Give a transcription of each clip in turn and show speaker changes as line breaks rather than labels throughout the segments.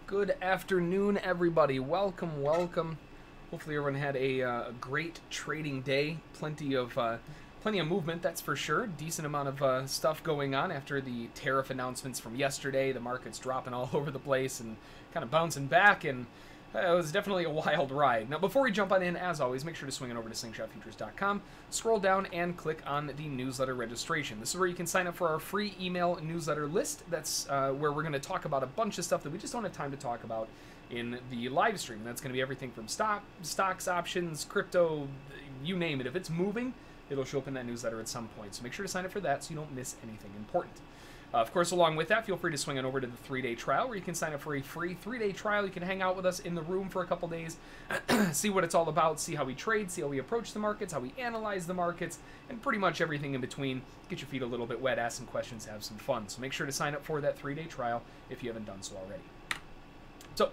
Good afternoon, everybody. Welcome, welcome. Hopefully everyone had a great trading day. Plenty of movement, that's for sure. Decent amount of stuff going on after the tariff announcements from yesterday. The market's dropping all over the place and kind of bouncing back, and it was definitely a wild ride. Now, before we jump on in, as always, make sure to swing on over to slingshotfutures.com, scroll down, and click on the newsletter registration. This is where you can sign up for our free email newsletter list. That's where we're going to talk about a bunch of stuff that we just don't have time to talk about in the live stream. That's going to be everything from stocks, options, crypto, you name it. If it's moving, it'll show up in that newsletter at some point. So make sure to sign up for that so you don't miss anything important. Of course, along with that, feel free to swing on over to the 3-day trial, where you can sign up for a free 3-day trial. You can hang out with us in the room for a couple days, see what it's all about, see how we trade, see how we approach the markets, how we analyze the markets, and pretty much everything in between. Get your feet a little bit wet, ask some questions, have some fun. So make sure to sign up for that 3-day trial if you haven't done so already. So,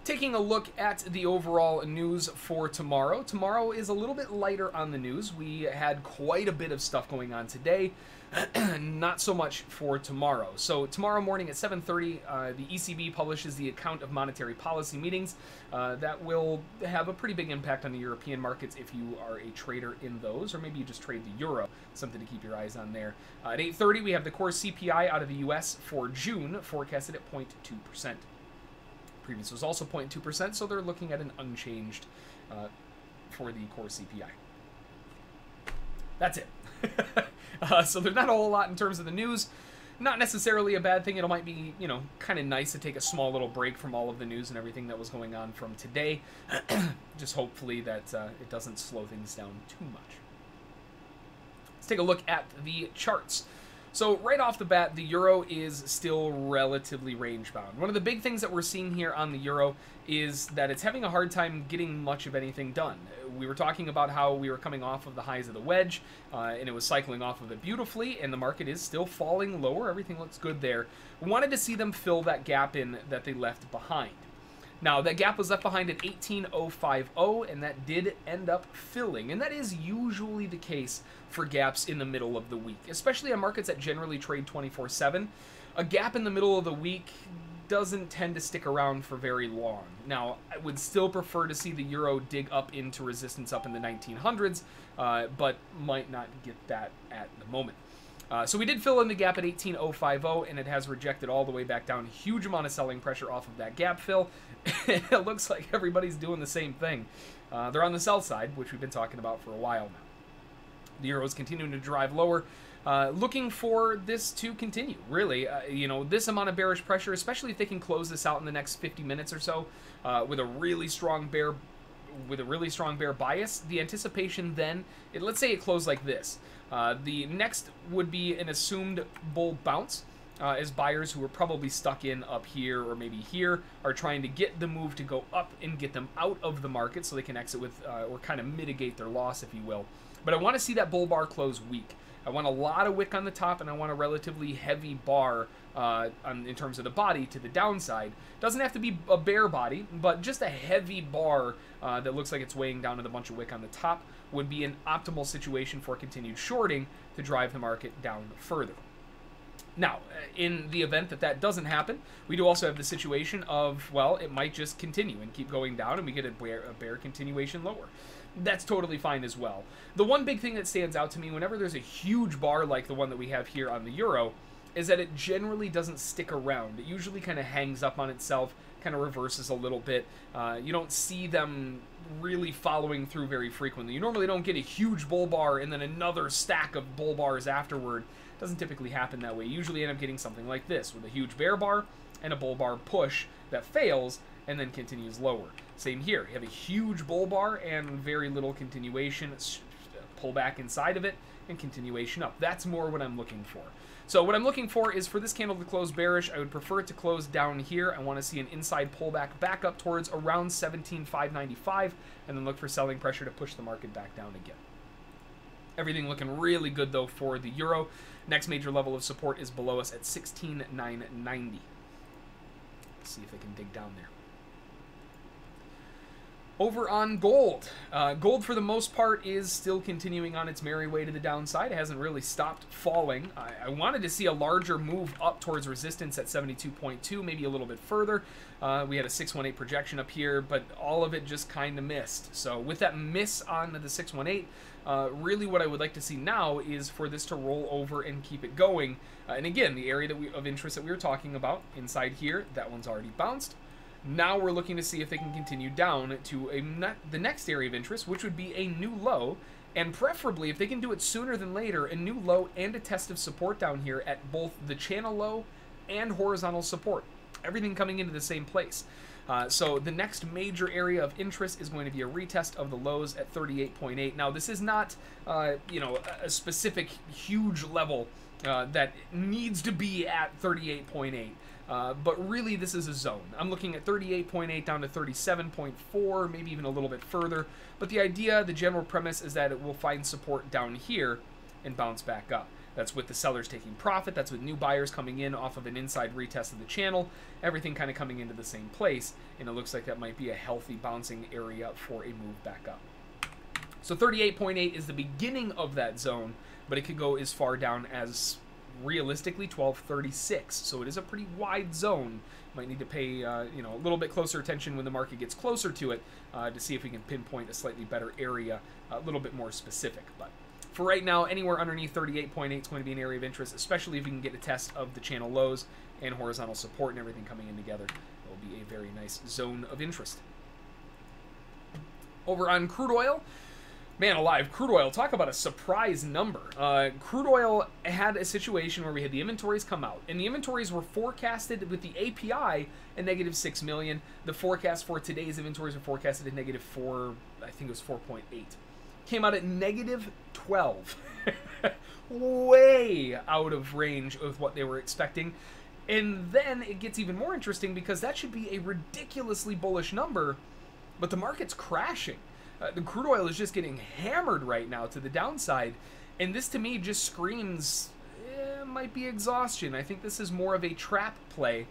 taking a look at the overall news for tomorrow. Tomorrow is a little bit lighter on the news. We had quite a bit of stuff going on today. Not so much for tomorrow. So tomorrow morning at 7:30, the ECB publishes the account of monetary policy meetings. That will have a pretty big impact on the European markets if you are a trader in those, or maybe you just trade the euro. Something to keep your eyes on there. At 8:30, we have the core CPI out of the US for June, forecasted at 0.2%. Previous was also 0.2%, so they're looking at an unchanged for the core CPI. That's it. So there's not a whole lot in terms of the news. Not necessarily a bad thing. It might be, you know, kind of nice to take a small little break from all of the news and everything that was going on from today. Just hopefully that it doesn't slow things down too much. Let's take a look at the charts. So right off the bat, the euro is still relatively range-bound. One of the big things that we're seeing here on the euro is that it's having a hard time getting much of anything done. We were talking about how we were coming off of the highs of the wedge, and it was cycling off of it beautifully, and the market is still falling lower. Everything looks good there. We wanted to see them fill that gap in that they left behind. Now, that gap was left behind at 18,050, and that did end up filling. And that is usually the case for gaps in the middle of the week, especially on markets that generally trade 24/7. A gap in the middle of the week doesn't tend to stick around for very long. Now, I would still prefer to see the euro dig up into resistance up in the 1900s, but might not get that at the moment. So we did fill in the gap at 18,050, and it has rejected all the way back down. Huge amount of selling pressure off of that gap fill. It looks like everybody's doing the same thing. They're on the sell side, which we've been talking about for a while now. The euro is continuing to drive lower, looking for this to continue. Really, you know, this amount of bearish pressure, especially if they can close this out in the next 50 minutes or so, with a really strong bear bias, the anticipation then, let's say it closed like this. The next would be an assumed bull bounce, as buyers who are probably stuck in up here or maybe here are trying to get the move to go up and get them out of the market so they can exit with, or kind of mitigate their loss, if you will. But I want to see that bull bar close weak. I want a lot of wick on the top, and I want a relatively heavy bar in terms of the body to the downside. Doesn't have to be a bear body, but just a heavy bar that looks like it's weighing down with a bunch of wick on the top would be an optimal situation for continued shorting to drive the market down further. Now, in the event that that doesn't happen, we do also have the situation of, well, it might just continue and keep going down, and we get a bear continuation lower. That's totally fine as well. The one big thing that stands out to me whenever there's a huge bar like the one that we have here on the euro is that it generally doesn't stick around. It usually kind of hangs up on itself, kind of reverses a little bit. You don't see them really following through very frequently. You normally don't get a huge bull bar and then another stack of bull bars afterward. It doesn't typically happen that way. You usually end up getting something like this, with a huge bear bar and a bull bar push that fails and then continues lower. Same here. You have a huge bull bar and very little continuation, pull back inside of it, and continuation up. That's more what I'm looking for. So what I'm looking for is for this candle to close bearish. I would prefer it to close down here. I want to see an inside pullback back up towards around 17,595, and then look for selling pressure to push the market back down again. Everything looking really good, though, for the euro. Next major level of support is below us at 16,990. Let's see if they can dig down there. Over on gold. Gold, for the most part, is still continuing on its merry way to the downside. It hasn't really stopped falling. I wanted to see a larger move up towards resistance at 72.2, maybe a little bit further. We had a 618 projection up here, but all of it just kind of missed. So with that miss on the 618, really what I would like to see now is for this to roll over and keep it going. And again, the area of interest that we were talking about, inside here, that one's already bounced. Now we're looking to see if they can continue down to the next area of interest, which would be a new low, and preferably, if they can do it sooner than later, a new low and a test of support down here at both the channel low and horizontal support. Everything coming into the same place. So the next major area of interest is going to be a retest of the lows at 38.8. Now, this is not, you know, a specific huge level that needs to be at 38.8. But really, this is a zone. I'm looking at 38.8 down to 37.4, maybe even a little bit further. But the idea, the general premise, is that it will find support down here and bounce back up. That's with the sellers taking profit. That's with new buyers coming in off of an inside retest of the channel. Everything kind of coming into the same place. And it looks like that might be a healthy bouncing area for a move back up. So 38.8 is the beginning of that zone, but it could go as far down as realistically 1236, so it is a pretty wide zone. Might need to pay you know, a little bit closer attention when the market gets closer to it to see if we can pinpoint a slightly better area, a little bit more specific. But for right now, anywhere underneath 38.8 is going to be an area of interest, especially if we can get a test of the channel lows and horizontal support and everything coming in together. It will be a very nice zone of interest. Over on crude oil. Man alive, crude oil, talk about a surprise number. Crude oil had a situation where we had the inventories come out, and the inventories were forecasted with the API at negative 6 million. The forecast for today's inventories were forecasted at negative 4, I think it was 4.8. Came out at negative 12. Way out of range of what they were expecting. And then it gets even more interesting because that should be a ridiculously bullish number, but the market's crashing. The crude oil is just getting hammered right now to the downside, and this to me just screams might be exhaustion. I think this is more of a trap play.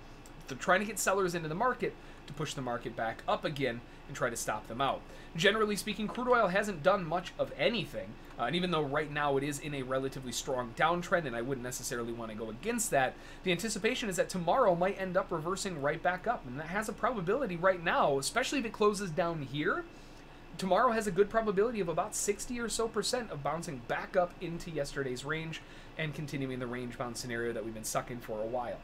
They're trying to get sellers into the market to push the market back up again and try to stop them out. Generally speaking, crude oil hasn't done much of anything, and even though right now it is in a relatively strong downtrend, and I wouldn't necessarily want to go against that, the anticipation is that tomorrow might end up reversing right back up, and that has a probability right now, especially if it closes down here. Tomorrow has a good probability of about 60 or so % of bouncing back up into yesterday's range and continuing the range bound scenario that we've been stuck in for a while.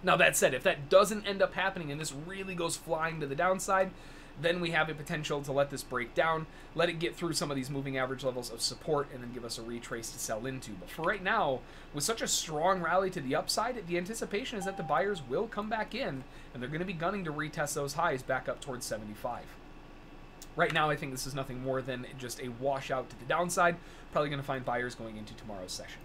Now that said, if that doesn't end up happening and this really goes flying to the downside, then we have a potential to let this break down, let it get through some of these moving average levels of support, and then give us a retrace to sell into. But for right now, with such a strong rally to the upside, the anticipation is that the buyers will come back in, and they're going to be gunning to retest those highs back up towards 75. Right now, I think this is nothing more than just a washout to the downside. Probably going to find buyers going into tomorrow's session.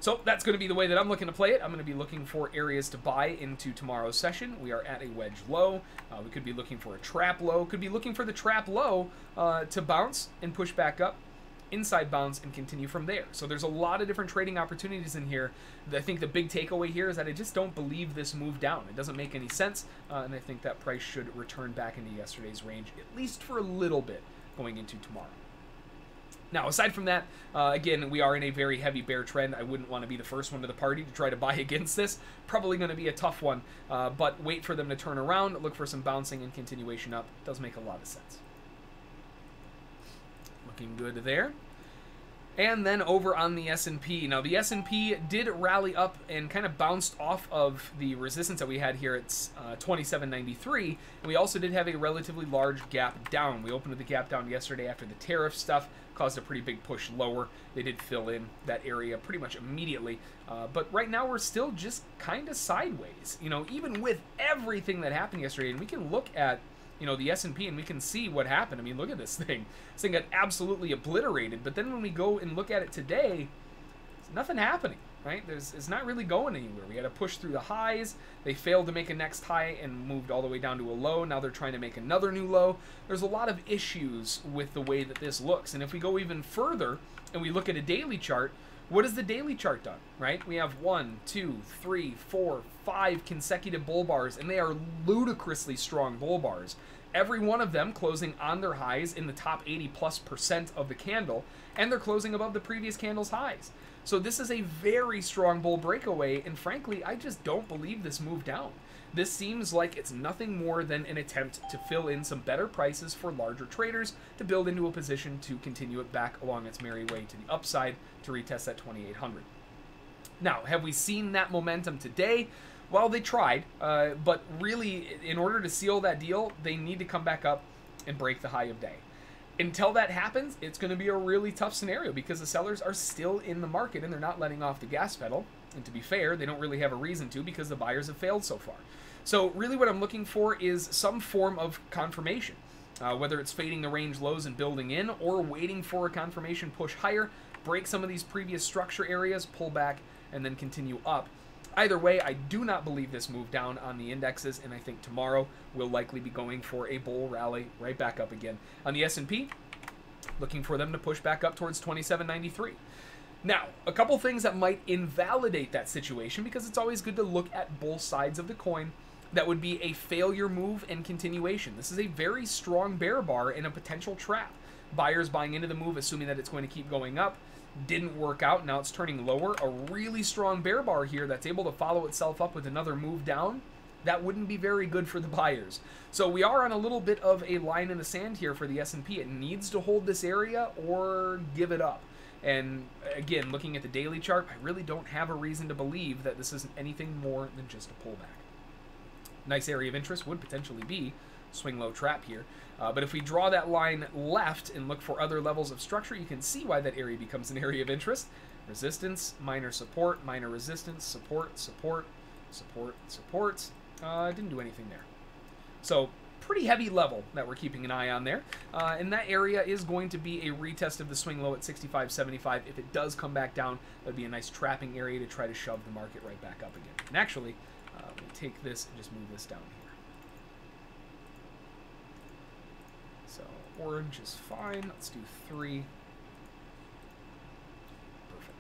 So that's going to be the way that I'm looking to play it. I'm going to be looking for areas to buy into tomorrow's session. We are at a wedge low. We could be looking for a trap low. Could be looking for the trap low to bounce and push back up, inside bounce, and continue from there. So there's a lot of different trading opportunities in here. I think the big takeaway here is that I just don't believe this move down. It doesn't make any sense, and I think that price should return back into yesterday's range, at least for a little bit, going into tomorrow. Now, aside from that, again, we are in a very heavy bear trend. I wouldn't want to be the first one to the party to try to buy against this. Probably going to be a tough one, but wait for them to turn around, look for some bouncing and continuation up. Does make a lot of sense. Looking good there. And then over on the S&P. Now, the S&P did rally up and kind of bounced off of the resistance that we had here at 27.93. And we also did have a relatively large gap down. We opened with the gap down yesterday after the tariff stuff. Caused a pretty big push lower. They did fill in that area pretty much immediately. But right now, we're still just kind of sideways. You know, even with everything that happened yesterday. And we can look at, you know, the S&P and we can see what happened. I mean, look at this thing. This thing got absolutely obliterated. But then when we go and look at it today, there's nothing happening, right? It's not really going anywhere. We had to push through the highs. They failed to make a next high and moved all the way down to a low. Now they're trying to make another new low. There's a lot of issues with the way that this looks. And if we go even further and we look at a daily chart, what has the daily chart done, right? We have 1, 2, 3, 4, 5 consecutive bull bars, and they are ludicrously strong bull bars. Every one of them closing on their highs in the top 80+% of the candle, and they're closing above the previous candle's highs. So this is a very strong bull breakaway, and frankly, I just don't believe this move down. This seems like it's nothing more than an attempt to fill in some better prices for larger traders to build into a position to continue it back along its merry way to the upside to retest that 2800. Now, have we seen that momentum today? Well, they tried, but really, in order to seal that deal, they need to come back up and break the high of day. Until that happens, it's going to be a really tough scenario because the sellers are still in the market and they're not letting off the gas pedal. And to be fair, they don't really have a reason to because the buyers have failed so far. So really what I'm looking for is some form of confirmation, whether it's fading the range lows and building in or waiting for a confirmation push higher, break some of these previous structure areas, pull back, and then continue up. Either way, I do not believe this move down on the indexes, and I think tomorrow we'll likely be going for a bull rally right back up again. On the S&P, looking for them to push back up towards 27.93. Now, a couple things that might invalidate that situation, because it's always good to look at both sides of the coin. That would be a failure move and continuation. This is a very strong bear bar and a potential trap. Buyers buying into the move, assuming that it's going to keep going up. Didn't work out. Now it's turning lower. A really strong bear bar here that's able to follow itself up with another move down. That wouldn't be very good for the buyers. So we are on a little bit of a line in the sand here for the S&P. It needs to hold this area or give it up. And again, looking at the daily chart, I really don't have a reason to believe that this isn't anything more than just a pullback. Nice area of interest would potentially be swing low trap here. But if we draw that line left and look for other levels of structure, you can see why that area becomes an area of interest. Resistance, minor support, minor resistance, support, support, support, support. Didn't do anything there. So pretty heavy level that we're keeping an eye on there. And that area is going to be a retest of the swing low at 65.75. If it does come back down, that would be a nice trapping area to try to shove the market right back up again. And actually, we'll take this and just move this down here. So orange is fine. Let's do 3. Perfect.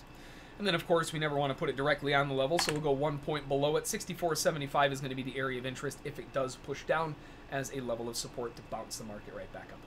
And then, of course, we never want to put it directly on the level, so we'll go 1 point below it. 64.75 is going to be the area of interest if it does push down as a level of support to bounce the market right back up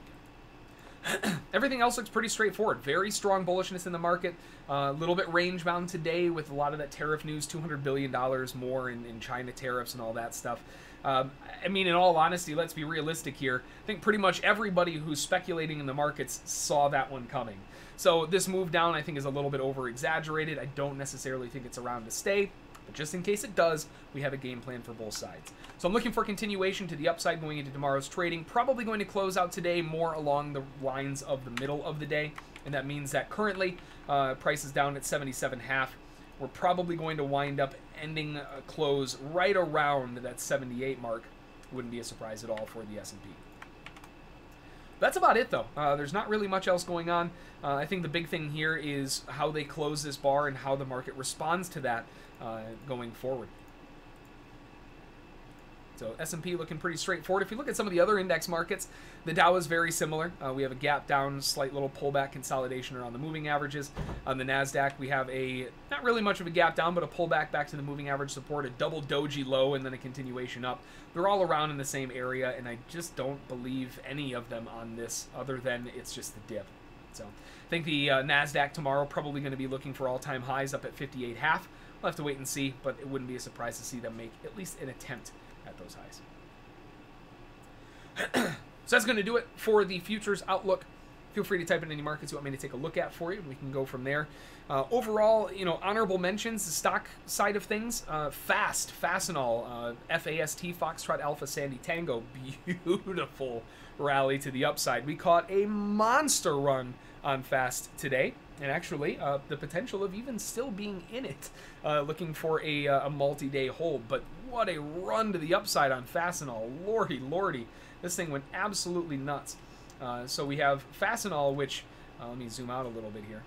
again. Everything else looks pretty straightforward. Very strong bullishness in the market. A little bit range bound today with a lot of that tariff news, $200 billion more in China tariffs and all that stuff. I mean, in all honesty, let's be realistic here. I think pretty much everybody who's speculating in the markets saw that one coming. So this move down, I think, is a little bit over-exaggerated. I don't necessarily think it's around to stay. But just in case it does, we have a game plan for both sides. So I'm looking for continuation to the upside going into tomorrow's trading. Probably going to close out today more along the lines of the middle of the day. And that means that currently, price is down at 77.5. We're probably going to wind up ending a close right around that 78 mark. Wouldn't be a surprise at all for the S&P. That's about it, though. There's not really much else going on. I think the big thing here is how they close this bar and how the market responds to that going forward. So S&P looking pretty straightforward. If you look at some of the other index markets, the Dow is very similar. We have a gap down, slight little pullback consolidation around the moving averages. On the NASDAQ, we have a, not really much of a gap down, but a pullback back to the moving average support, a double doji low, and then a continuation up. They're all around in the same area, and I just don't believe any of them on this other than it's just the dip. So I think the NASDAQ tomorrow probably going to be looking for all-time highs up at 58.5. We'll have to wait and see, but it wouldn't be a surprise to see them make at least an attempt at those highs. So that's going to do it for the futures outlook. Feel free to type in any markets you want me to take a look at for you, and we can go from there. Overall, you know, honorable mentions, the stock side of things, Fastenal, FAST, Foxtrot Alpha Sandy Tango, beautiful rally to the upside. We caught a monster run on Fast today, and actually the potential of even still being in it, looking for a multi-day hold. But what a run to the upside on Fastenal. Lordy, lordy. This thing went absolutely nuts. So we have Fastenal, which, let me zoom out a little bit here,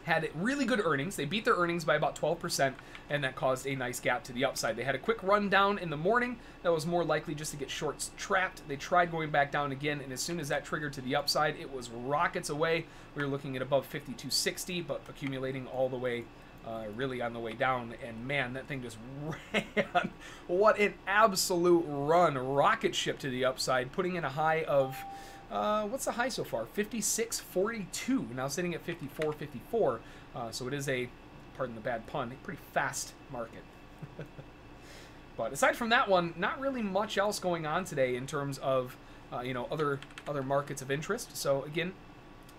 had really good earnings. They beat their earnings by about 12%, and that caused a nice gap to the upside. They had a quick run down in the morning. That was more likely just to get shorts trapped. They tried going back down again, and as soon as that triggered to the upside, it was rockets away. We were looking at above 52.60, but accumulating all the way, really on the way down. And man, that thing just ran. What an absolute run. Rocket ship to the upside, putting in a high of... what's the high so far? 56.42. Now sitting at 54.54. So it is a, pardon the bad pun, a pretty fast market. But aside from that one, not really much else going on today in terms of you know, other markets of interest. So again,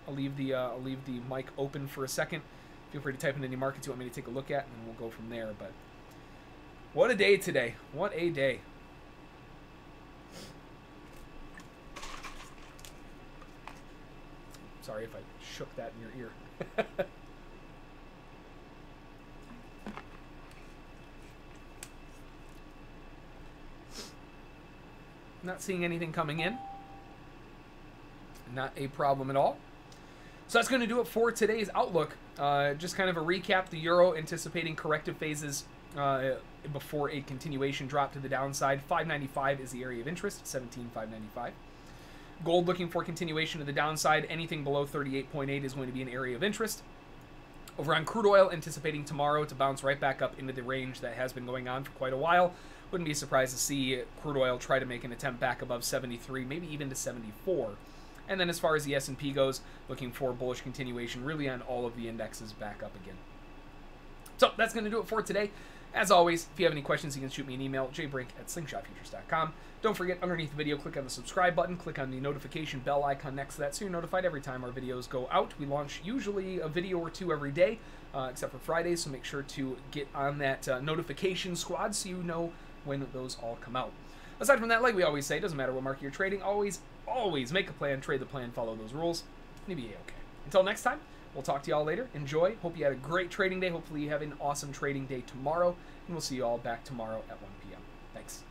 I'll leave the mic open for a second. Feel free to type in any markets you want me to take a look at, and we'll go from there. But what a day today! What a day! Sorry if I shook that in your ear. Not seeing anything coming in. Not a problem at all. So that's going to do it for today's outlook. Just kind of a recap. The euro anticipating corrective phases before a continuation drop to the downside. 595 is the area of interest. 17,595. Gold looking for continuation to the downside. Anything below 38.8 is going to be an area of interest. Over on crude oil, anticipating tomorrow to bounce right back up into the range that has been going on for quite a while. Wouldn't be surprised to see crude oil try to make an attempt back above 73, maybe even to 74. And then as far as the S&P goes, looking for bullish continuation really on all of the indexes back up again. So that's going to do it for today. As always, if you have any questions, you can shoot me an email, jbrink@slingshotfutures.com. Don't forget, underneath the video, click on the subscribe button, click on the notification bell icon next to that so you're notified every time our videos go out. We launch usually a video or two every day, except for Fridays, so make sure to get on that notification squad so you know when those all come out. Aside from that, like we always say, doesn't matter what market you're trading, always make a plan, trade the plan, follow those rules, and you'll be okay. Until next time, we'll talk to you all later. Enjoy. Hope you had a great trading day. Hopefully you have an awesome trading day tomorrow, and we'll see you all back tomorrow at 1 p.m. Thanks. Bye.